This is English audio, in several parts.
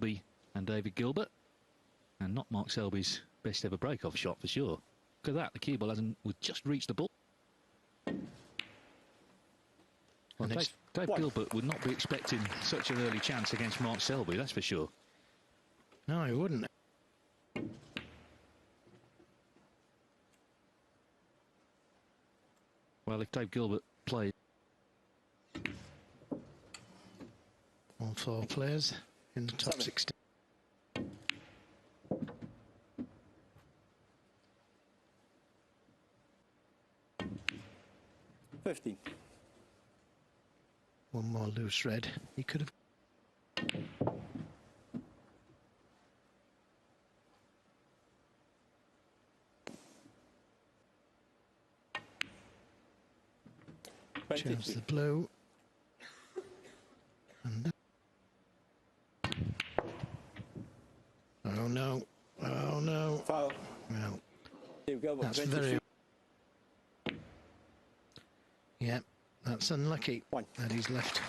Selby and David Gilbert, and not Mark Selby's best ever break-off shot for sure. Look at that, the cue ball hasn't just reached the ball. Well, Dave Gilbert would not be expecting such an early chance against Mark Selby, that's for sure. No, he wouldn't. Well, if Dave Gilbert played... All four players in the top 16. 15. One more loose red. He could have. Chose the blue. And oh no! Oh no! Foul. Well, David Gilbert, that's very. Yeah, that's unlucky that he's left.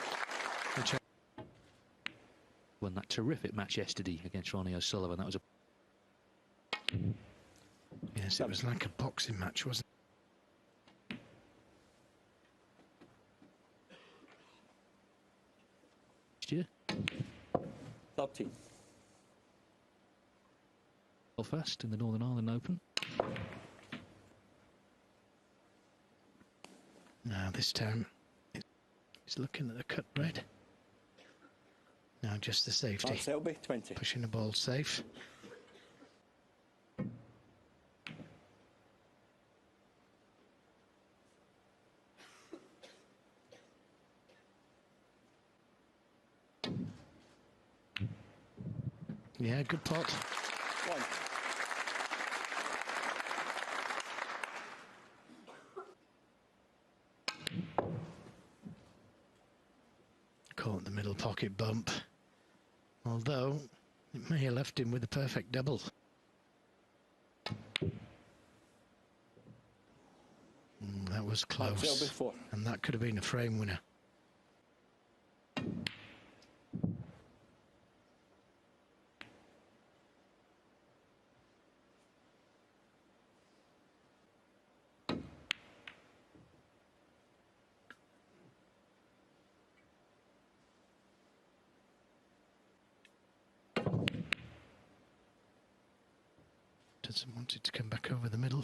Won that terrific match yesterday against Ronnie O'Sullivan. That was a... Yes, it was like a boxing match, wasn't it? Yeah. 13. Belfast in the Northern Ireland Open. Now this time he's looking at the cut red. Now just the safety. Selby, 20. Pushing the ball safe. Yeah, good pot. 1. Caught the middle pocket bump, although it may have left him with a perfect double. That was close, and that could have been a frame winner. Doesn't want it to come back over the middle.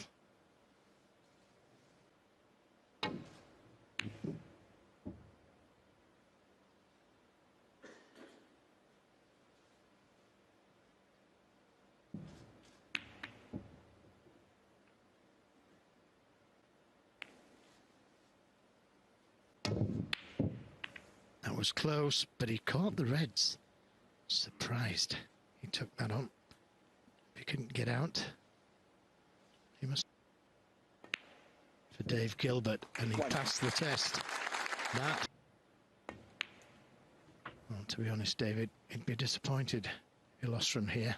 That was close, but he caught the reds. Surprised he took that on. He couldn't get out. He must... For Dave Gilbert, and he passed the test. That... Well, to be honest, David, he'd be disappointed if he lost from here.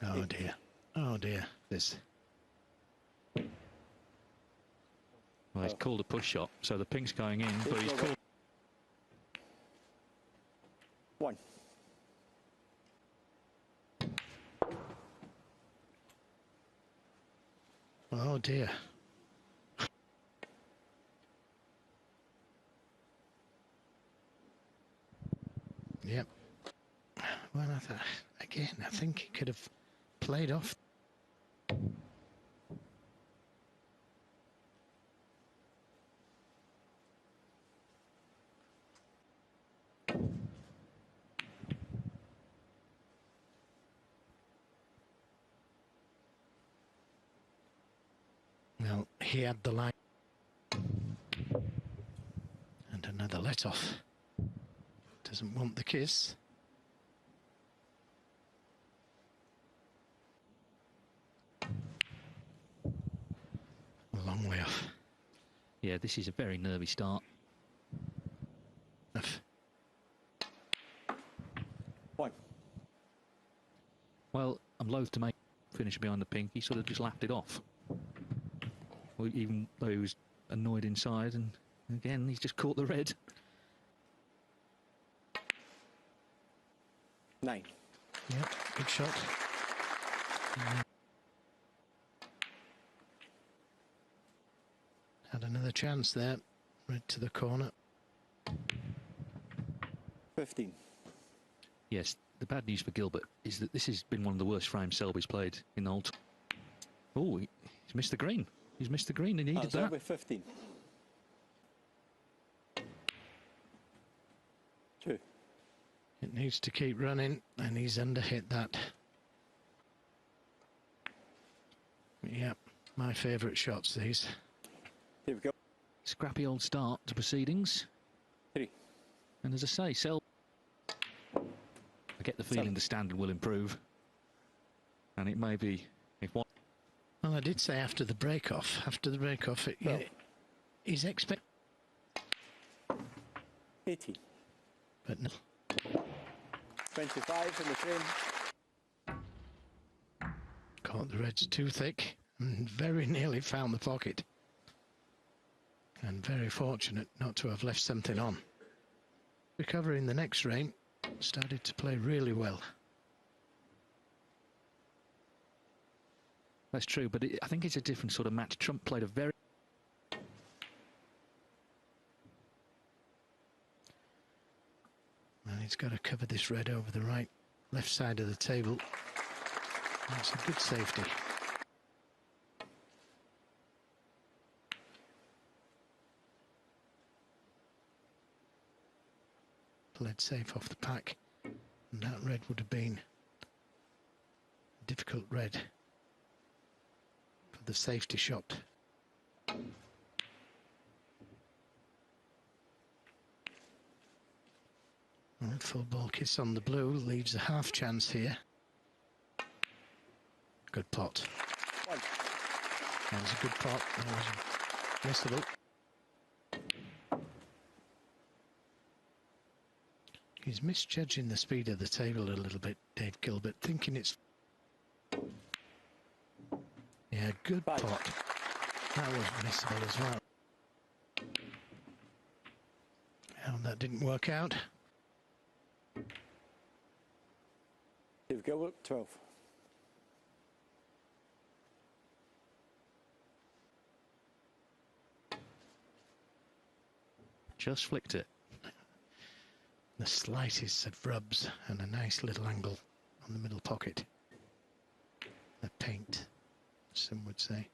Oh dear. Oh dear. This... Well, he's called a push shot, so the pink's going in, but he's called... 1. Oh dear. Yep. Well, I think he could have played off. Well, he had the line. And another let off. Doesn't want the kiss. A long way off. Yeah, this is a very nervy start. 1. Well, I'm loath to make finish behind the pink. He sort of just lapped it off. Even though he was annoyed inside, and again he's just caught the red. 9. Yep, good shot. Had another chance there, right to the corner. 15. Yes, the bad news for Gilbert is that this has been one of the worst frames Selby's played in the whole. Oh, he's missed the green. He's missed the green. He needed that. Selby 15. 2. It needs to keep running, and he's underhit that. Yep, my favourite shots, these. Here we go. Scrappy old start to proceedings. 3. And as I say, Selby, I get the feeling the standard will improve. And it may be, if one... Well, I did say after the break-off, he's expect... 18. But no. 25 in the frame. Caught the reds too thick and very nearly found the pocket. And very fortunate not to have left something on. Recovering the next frame, started to play really well. That's true, but I think it's a different sort of match. Trump played a very... And he's got to cover this red over the left side of the table. That's a good safety. Played safe off the pack, and that red would have been a difficult red for the safety shot. Well, full ball kiss on the blue leaves a half chance here. Good pot. 1. That was a good pot. That was missable. He's misjudging the speed of the table a little bit, Dave Gilbert, thinking it's... Yeah, good 5. pot. That was missable as well. Oh, that didn't work out. David Gilbert 12. Just flicked it. The slightest of rubs and a nice little angle on the middle pocket. The paint, some would say.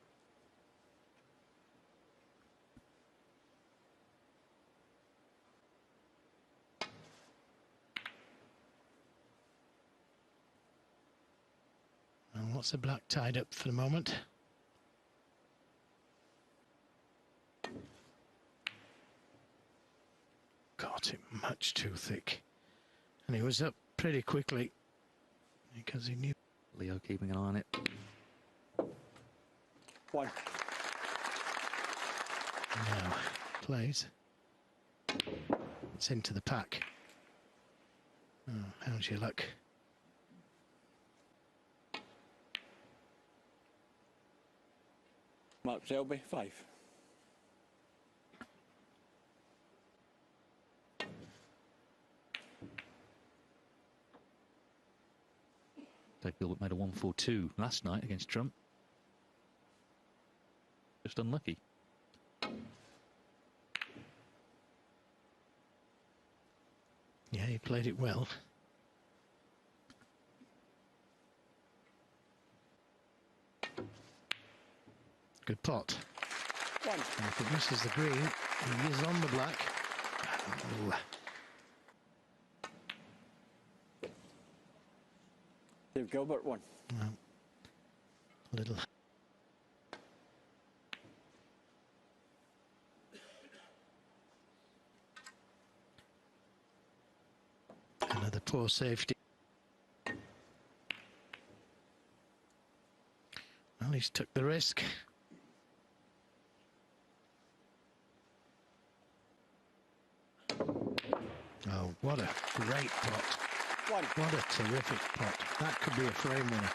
And lots of black tied up for the moment. Caught it much too thick. And he was up pretty quickly because he knew. Leo keeping an eye on it. 1. Now, plays. It's into the pack. Oh, how's your luck? Mark Selby 5. Dave Gilbert made a 1-4-2 last night against Trump. Just unlucky. Yeah, he played it well. Good pot. 1. And if it misses the green, he is on the black. Oh. David Gilbert 1. Well, little. Another poor safety. Well, he's took the risk. Oh, what a great pot. 1. What a terrific pot. That could be a frame winner.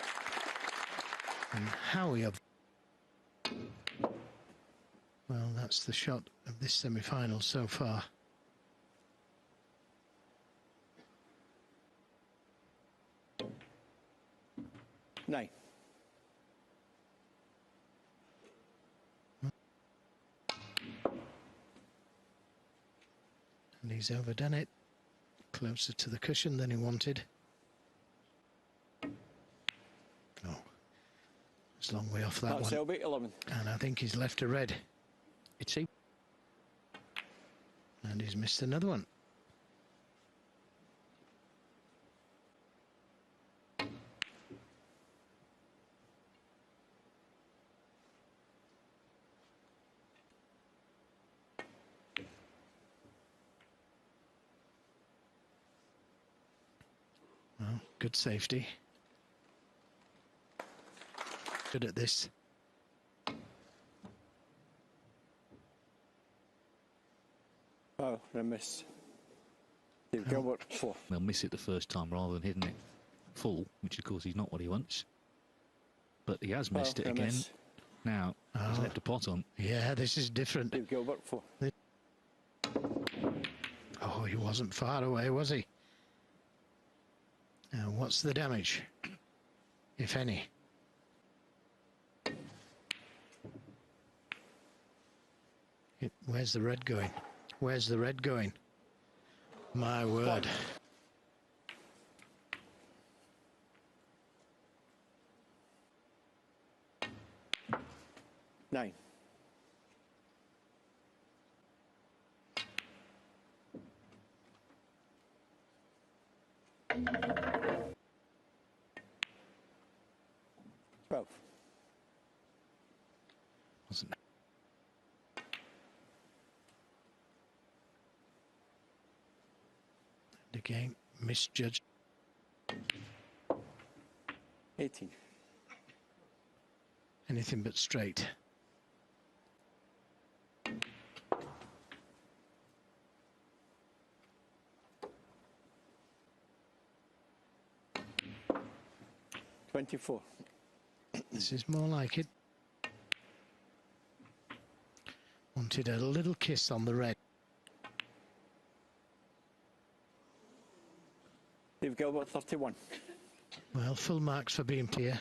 And how he... Well, that's the shot of this semi-final so far. 9. And he's overdone it. Closer to the cushion than he wanted. Oh, it's a long way off that one. Selby, 11. And I think he's left a red. It's he. And he's missed another one. Well, good safety. Good at this. Oh, a miss. David Gilbert, 4. They'll miss it the first time rather than hitting it full, which of course is not what he wants. But he has missed it a again. miss. Now, he's left a pot on. Yeah, this is different. David Gilbert, 4. Oh, he wasn't far away, was he? Now, what's the damage, if any? Where's the red going? Where's the red going? My word. 9. Wasn't it? And again, misjudged. 18. Anything but straight. $24. This is more like it. Wanted a little kiss on the red. David Gilbert, 31. Well, full marks for being here.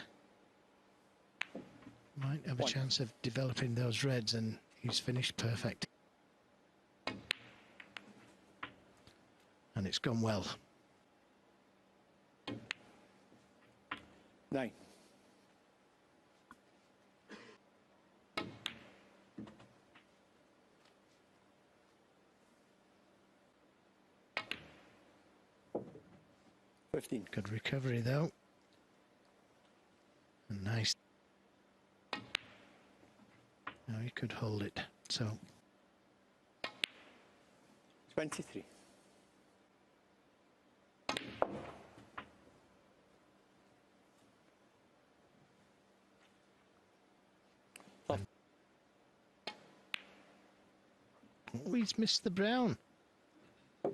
Might have a 1. chance of developing those reds, and he's finished perfect. And it's gone well. 9. $15. Good recovery though. And nice. Now he could hold it. So 23. oh, he's missed the brown. I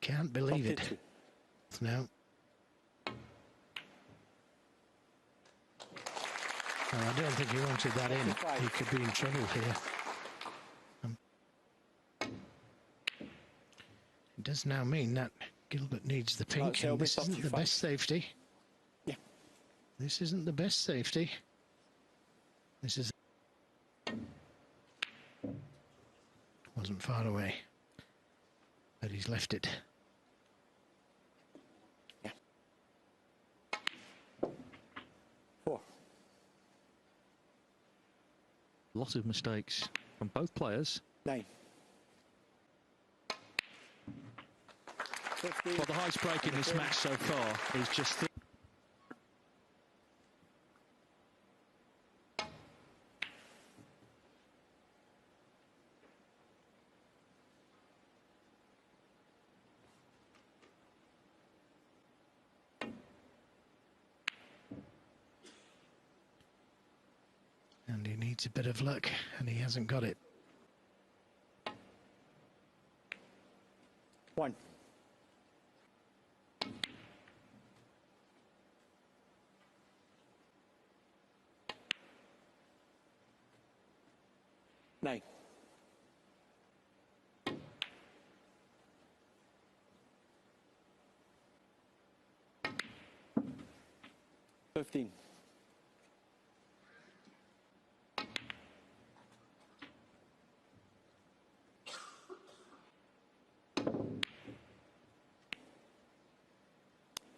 can't believe it. 32. Now. No, I don't think he wanted that in. 45. He could be in trouble here. It does now mean that Gilbert needs the pink, and Selby, this isn't the 35. best safety. Yeah. This isn't the best safety. This is... wasn't far away. But he's left it. Yeah. 4. A lot of mistakes from both players. 9. 50. Well, the highest break in this match so far is just... And he needs a bit of luck, and he hasn't got it. 1. 9. 15.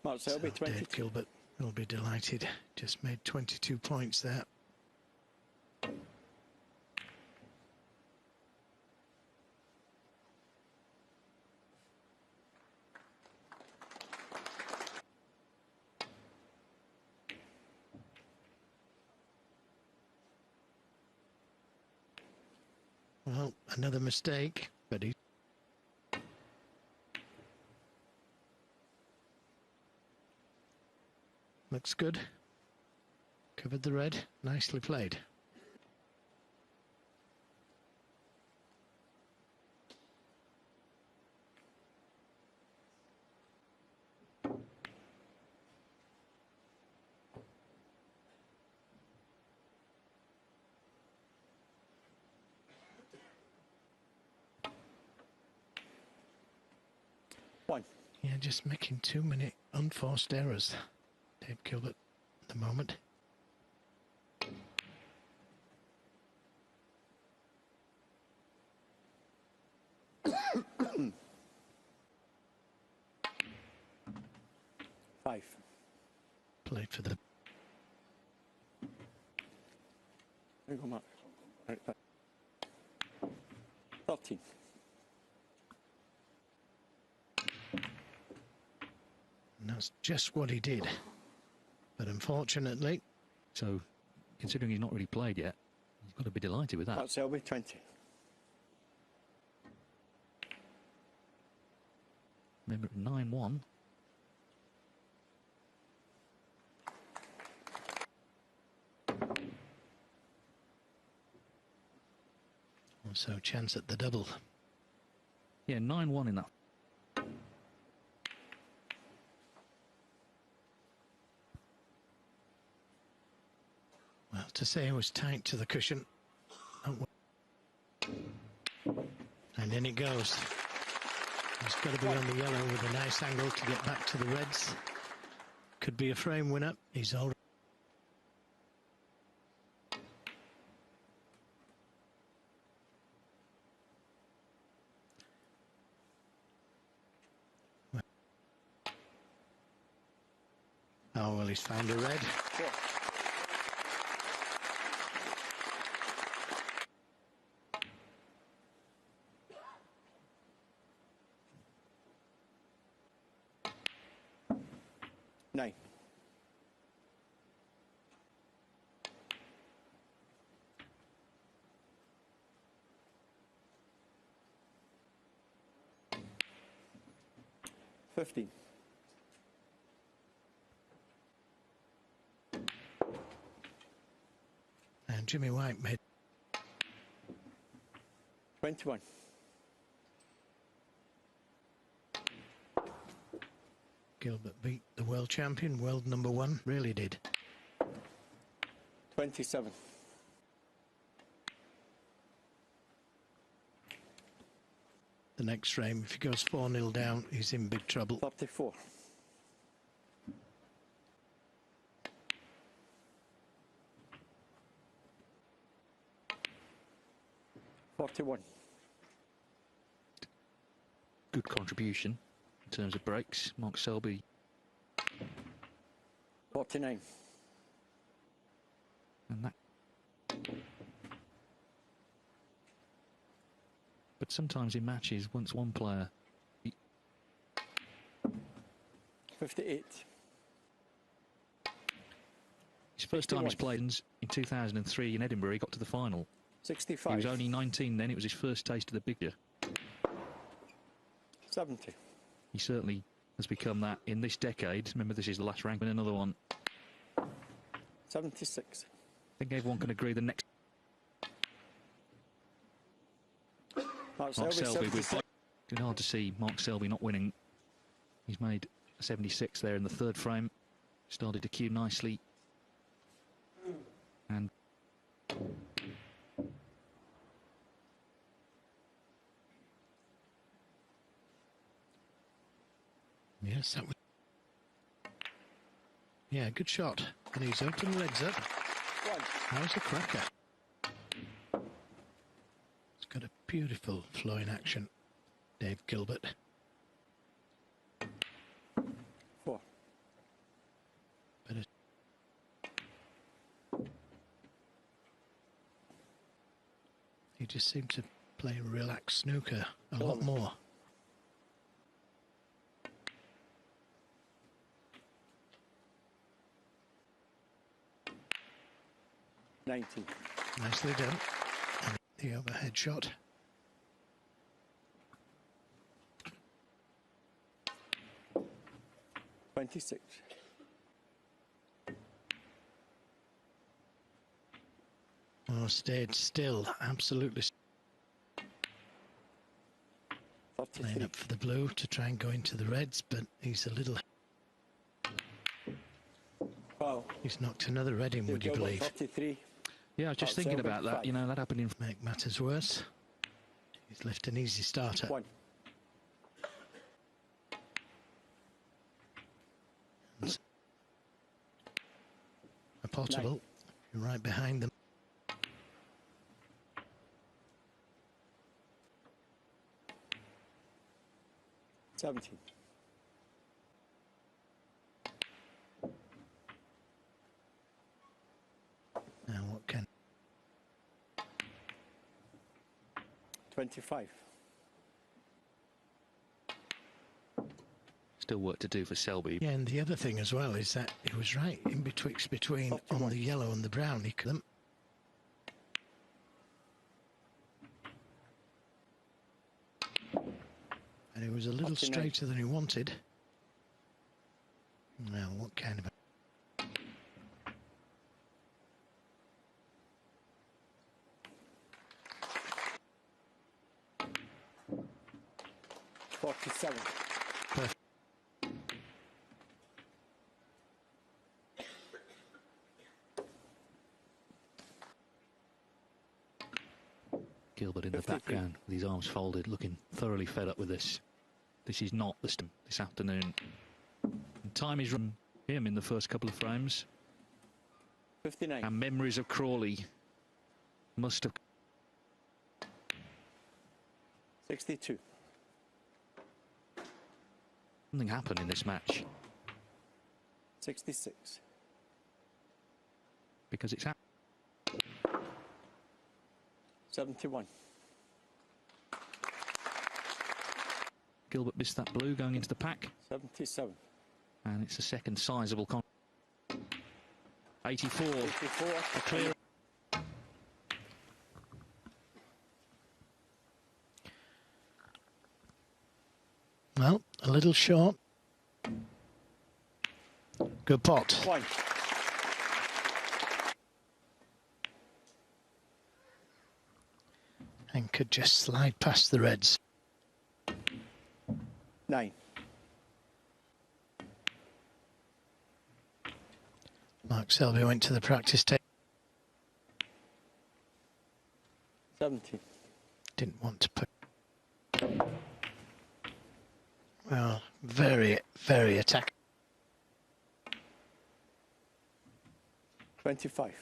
Mark Selby, So 22. David Gilbert will be delighted. Just made 22 points there. Well, another mistake, but he... Looks good. Covered the red. Nicely played. One. Yeah, just making too many unforced errors. Dave Gilbert at the moment. Five. Played for the... There you go, Mark. Right back. 13. And that's just what he did. But unfortunately... So, considering he's not really played yet, he's got to be delighted with that. Mark Selby, 20. Remember, 9-1. Also chance at the double. Yeah, 9-1 in that. Well, to say it was tight to the cushion. Oh, and in it goes. He's got to be on the yellow with a nice angle to get back to the reds. Could be a frame winner. He's already... Oh, well, he's found a red. Four. Nine. $15. And Jimmy White made... 21. Gilbert beat the world champion, world number one. Really did. 27. The next frame, if he goes 4-0 down, he's in big trouble. 34. $41. Good contribution in terms of breaks. Mark Selby. 49. And that. But sometimes in matches, once one player... 58. His first time he's 61. played in 2003 in Edinburgh, he got to the final. 65. He was only 19 then. It was his first taste of the big year. 70. He certainly has become that in this decade. Remember, this is the last rank, and another one. 76. I think everyone can agree the next... Mark Mark Selby with... 76. It's hard to see Mark Selby not winning. He's made a 76 there in the third frame. Started to cue nicely. And... Yes, that was... Yeah, good shot. And he's opened the reds up. One. How's a cracker? It's got a beautiful flowing action, Dave Gilbert. 4. But he just seemed to play relaxed snooker a lot more. $19. Nicely done. And the overhead shot. $26. Oh, stayed still, absolutely. Playing 33. up for the blue to try and go into the reds, but he's a little... Wow. He's knocked another red in, would you Gilbert, believe? 33. Yeah, I was just thinking Selby, about that. 5. You know, that happened in... Make matters worse, he's left an easy starter. 1. A potable, you're right behind them. $17. Now what can... 25. Still work to do for Selby. Yeah, and the other thing as well is that it was right in between on 41. the yellow and the brown. He couldn't. And it was a little 49. straighter than he wanted. Well, what kind of... 47. Perfect. Gilbert in the 53. background with his arms folded, looking thoroughly fed up with this. This is not the stem this afternoon. And time is run him in the first couple of frames. 59. And memories of Crawley must have... 62. Something happened in this match 66. because it's... 71. Gilbert missed that blue going into the pack, 77. and it's a second sizable 84. 84. A clear. Well, a little short. Good pot. One. And could just slide past the reds. 9. Mark Selby went to the practice table. 17. Didn't want to put... Well, very, very attacking. 25.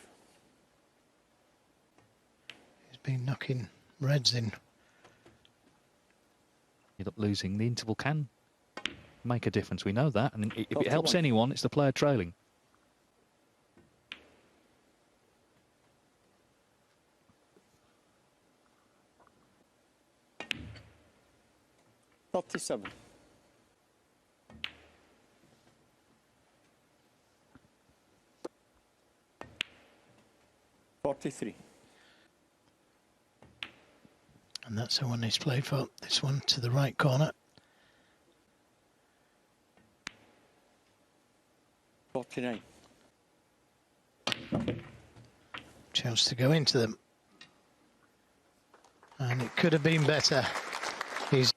He's been knocking reds in. End up losing. The interval can make a difference. We know that, and if it helps 41. anyone, it's the player trailing. $37. 43. And that's the one he's played for. This one to the right corner. 49. Chance to go into them. And it could have been better. He's...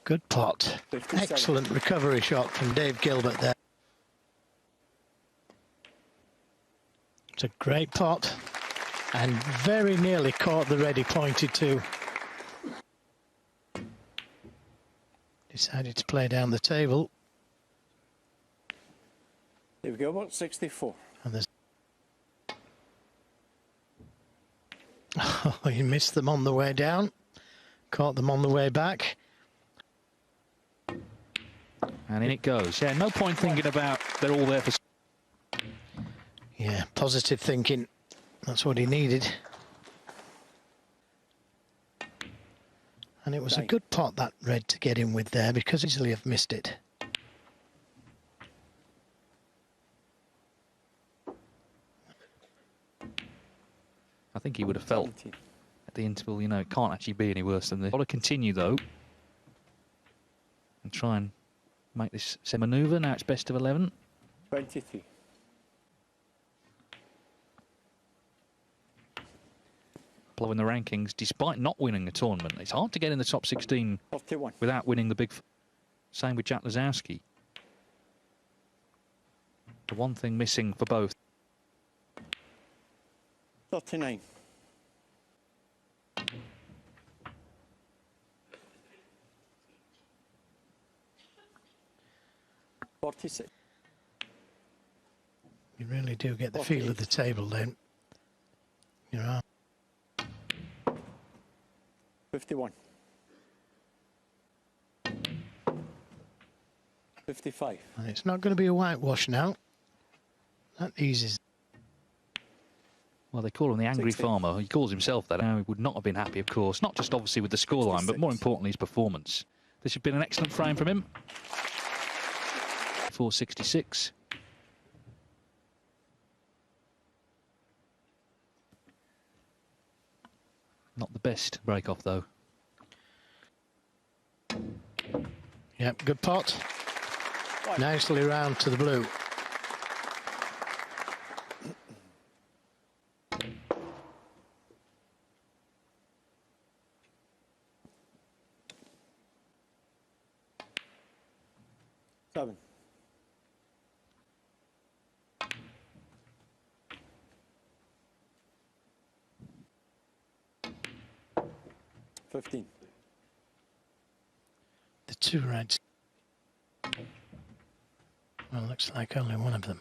Good pot. 57. Excellent recovery shot from Dave Gilbert there. It's a great pot. And very nearly caught the red he pointed to. Decided to play down the table. David Gilbert, 64. And there's... Oh, he missed them on the way down. Caught them on the way back. And in it goes. Yeah, no point thinking about they're all there for... Yeah, positive thinking. That's what he needed. And it was a good pot, that red, to get in with there, because easily have missed it. I think he would have felt 17. at the interval, you know, it can't actually be any worse than this. Got to continue, though, and try and make this manoeuvre. Now it's best of 11. 23. Blowing the rankings, despite not winning the tournament. It's hard to get in the top 16 41. without winning the big... Same with Jack Lazowski. The one thing missing for both. 39. 46. You really do get the feel of the table then. Your arm. 51. 55. And it's not going to be a whitewash now. That eases. Well, they call him the angry 60. farmer. He calls himself that. Now, he would not have been happy, of course. Not just obviously with the scoreline, but more importantly, his performance. This has been an excellent frame from him. 466. Not the best break-off, though. Yep, good pot. Nicely round to the blue. Seven. $15. The two reds. Well, looks like only one of them.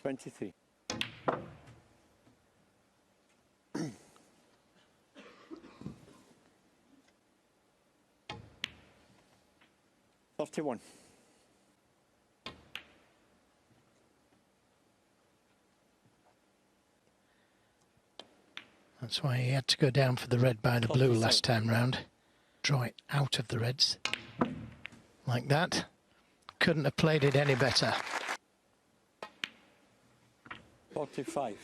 23. 31. That's why he had to go down for the red by the blue 47. last time round. Draw it out of the reds. Like that. Couldn't have played it any better. 45.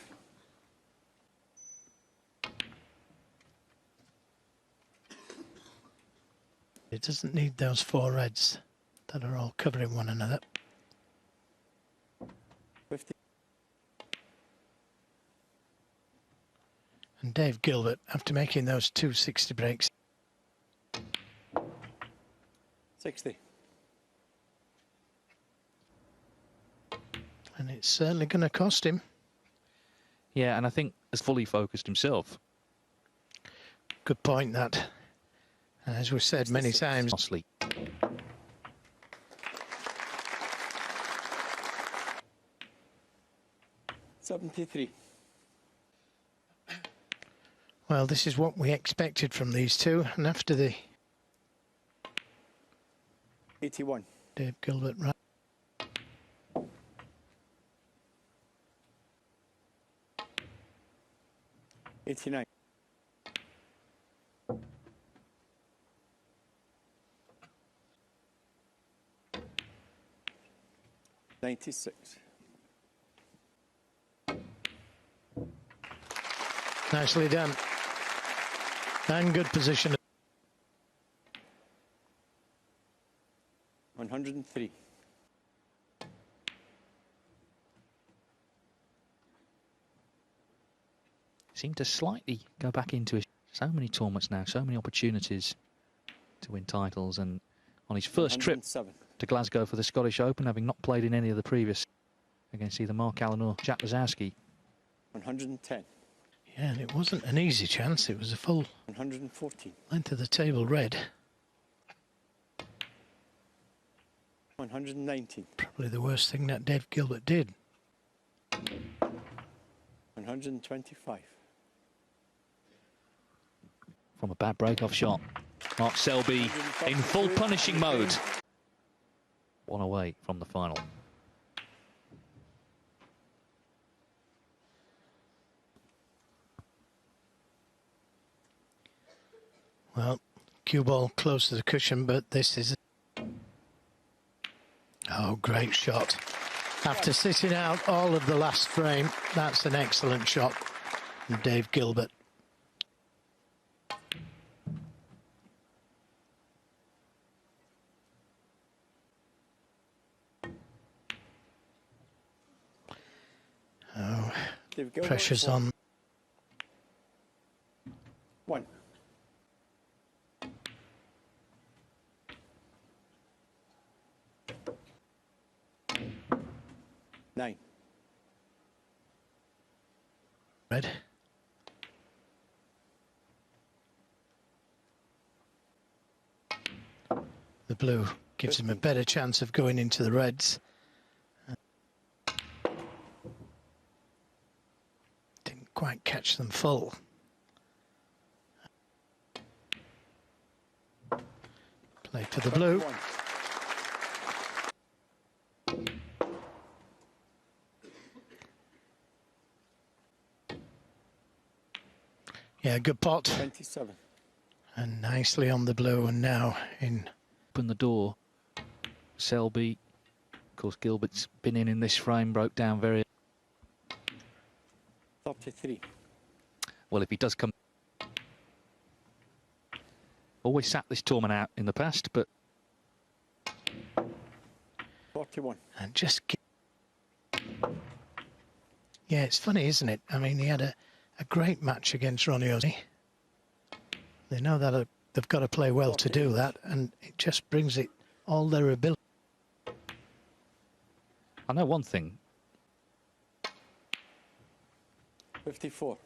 It doesn't need those four reds that are all covering one another. 50. And Dave Gilbert, after making those 260 breaks, 60. and it's certainly going to cost him. Yeah, and I think has fully focused himself. Good point, that. And as we've said many times, Costly. $73. well, this is what we expected from these two. And after the 81. Dave Gilbert run, 89. 96. nicely done. And good position. 103. Seemed to slightly go back into his... So many tournaments now, so many opportunities to win titles. And on his first trip 107. to Glasgow for the Scottish Open, having not played in any of the previous against either Mark Allen or Jack Lazowski. 110. Yeah, and it wasn't an easy chance. It was a full 114. length of the table red. 119. Probably the worst thing that Dave Gilbert did. 125. From a bad break-off shot. Mark Selby in full punishing mode. One away from the final. Well, cue ball close to the cushion, but this is... Oh, great shot. After sitting out all of the last frame, that's an excellent shot from Dave Gilbert. Oh, pressure's on. 1. Nine. Red. The blue gives him a better chance of going into the reds. Didn't quite catch them full. Play for the blue. 21. Yeah, good pot. 27. And nicely on the blue, and now in. Open the door. Selby, of course, Gilbert's been in this frame, broke down very 33. well. If he does come, always sat this tournament out in the past, but 41. And just. Yeah, it's funny, isn't it? I mean, he had a great match against Ronnie Ozzy. They know that they've got to play well to do that, and it just brings it all their ability. I know one thing. 54.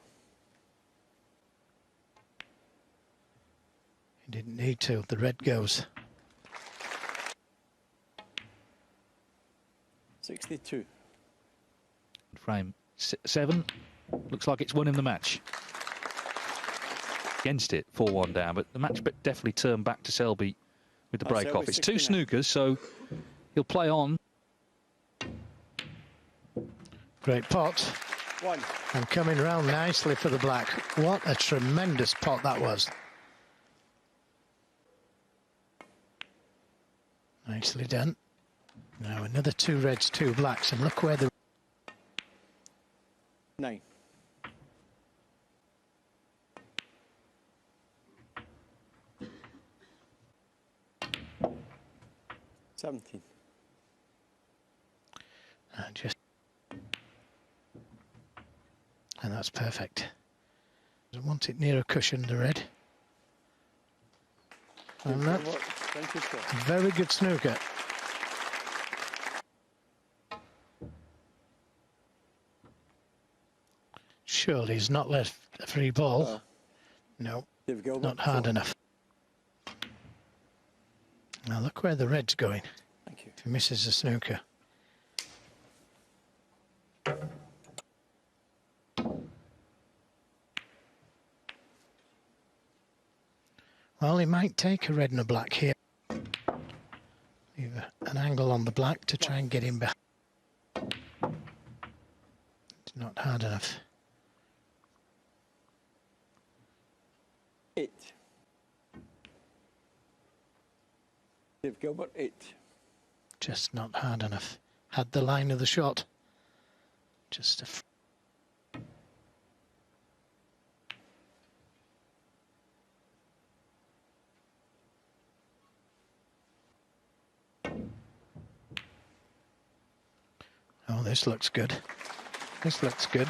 He didn't need to. The red goes. 62. Frame 7. Looks like it's winning the match. Against it, 4-1 down, but the match definitely turned back to Selby with the break off. It's 2 snookers, so he'll play on. Great pot. 1. And coming round nicely for the black. What a tremendous pot that was. Nicely done. Now another 2 reds, 2 blacks, and look where the... 9. 17. And that's perfect. Doesn't want it near a cushion, the red. And that, 24. very good snooker. Surely he's not left a free ball. No, David Gilbert, not hard 4. enough. Now look where the red's going. Thank you. If he misses the snooker. Well, he might take a red and a black here. Leave an angle on the black to try and get him back. It's not hard enough. 8. David Gilbert, 8. Just not hard enough. Had the line of the shot. Just a... Oh, this looks good. This looks good.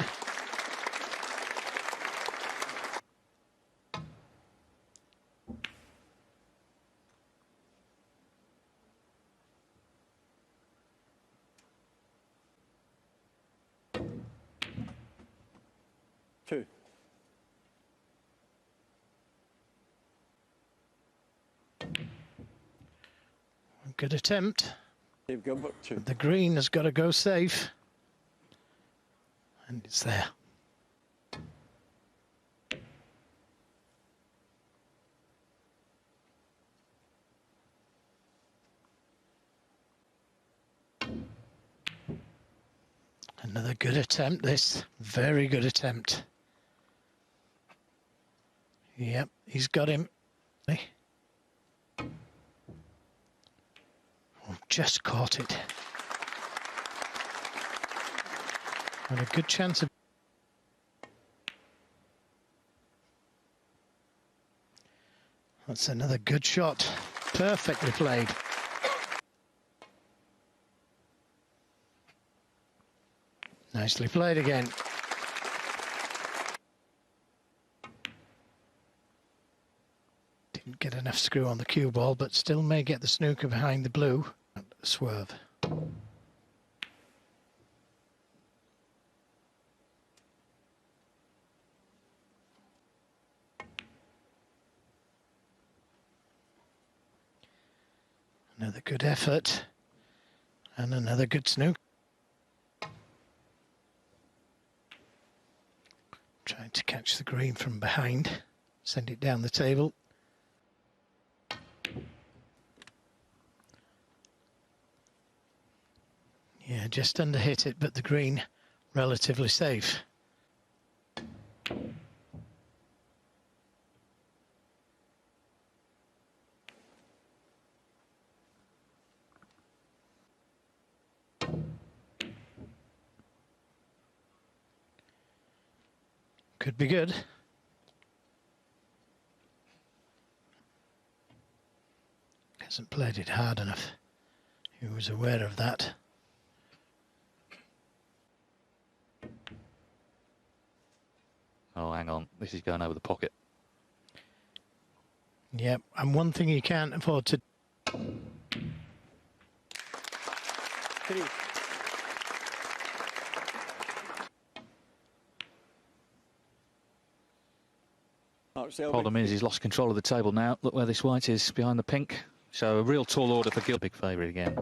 Two. Good attempt. Dave Gilbert, 2. The green has got to go safe. And it's there. Another good attempt, this. Very good attempt. Yep, he's got him. Oh, just caught it. And a good chance of... That's another good shot. Perfectly played. Nicely played again. Didn't get enough screw on the cue ball, but still may get the snooker behind the blue. Swerve. Another good effort. And another good snooker. Trying to catch the green from behind, send it down the table. Yeah, just under hit it, but the green relatively safe. Could be good. Hasn't played it hard enough. He was aware of that. Oh, hang on. This is going over the pocket. Yep, and one thing he can't afford to... 3. Mark Selby. Problem is, he's lost control of the table now. Look where this white is, behind the pink. So a real tall order for Gilbert. Big favourite again.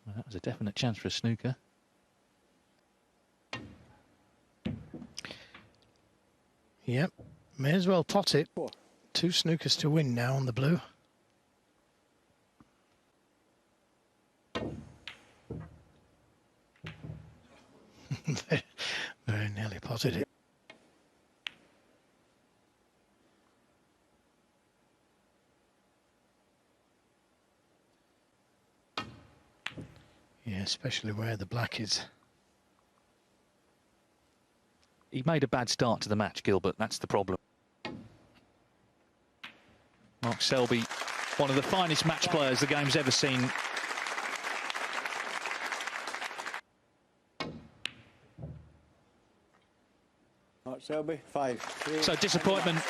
Well, that was a definite chance for a snooker. Yep, may as well pot it. 4. 2 snookers to win now on the blue. Very nearly potted it. Yeah, especially where the black is. He made a bad start to the match, Gilbert. That's the problem. Mark Selby, one of the finest match players the game's ever seen. Mark Selby, 5. 3. So disappointment